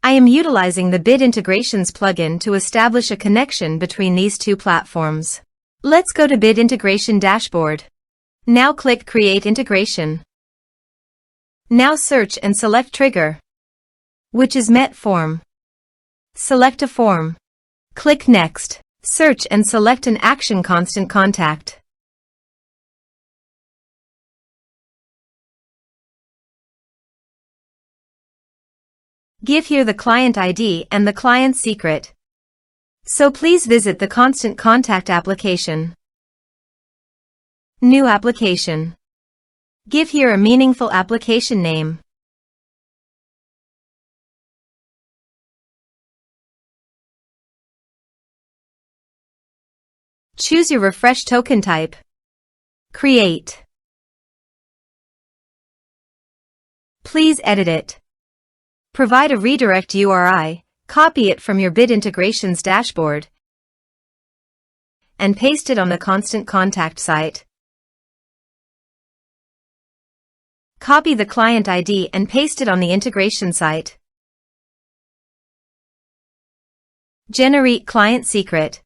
I am utilizing the Bid Integrations plugin to establish a connection between these two platforms. Let's go to Bid Integration Dashboard. Now click Create Integration. Now search and select Trigger, which is MetForm. Select a form. Click Next. Search and select an action Constant Contact. Give here the client ID and the client secret. So please visit the Constant Contact application. New application. Give here a meaningful application name. Choose your refresh token type. Create. Please edit it. Provide a redirect URI, copy it from your Bid Integrations dashboard, and paste it on the Constant Contact site. Copy the client ID and paste it on the integration site. Generate client secret.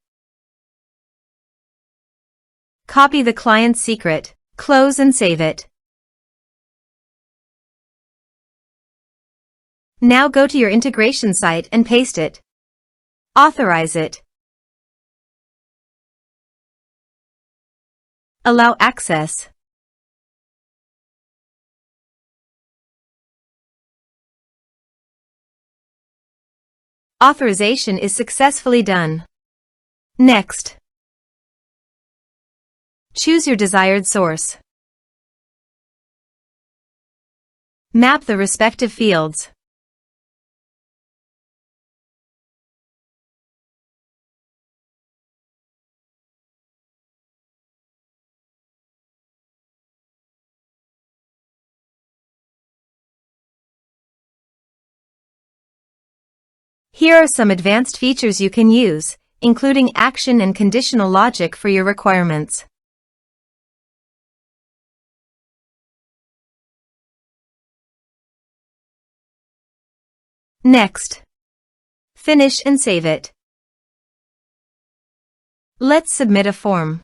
Copy the client's secret, close and save it. Now go to your integration site and paste it. Authorize it. Allow access. Authorization is successfully done. Next. Choose your desired source. Map the respective fields. Here are some advanced features you can use, including action and conditional logic for your requirements. Next. Finish and save it. Let's submit a form.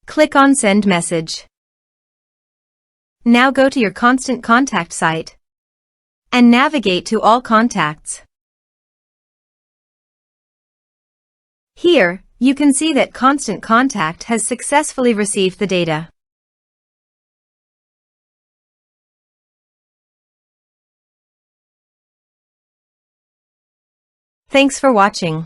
Click on Send Message. Now go to your Constant Contact site and navigate to All Contacts. Here, you can see that Constant Contact has successfully received the data. Thanks for watching.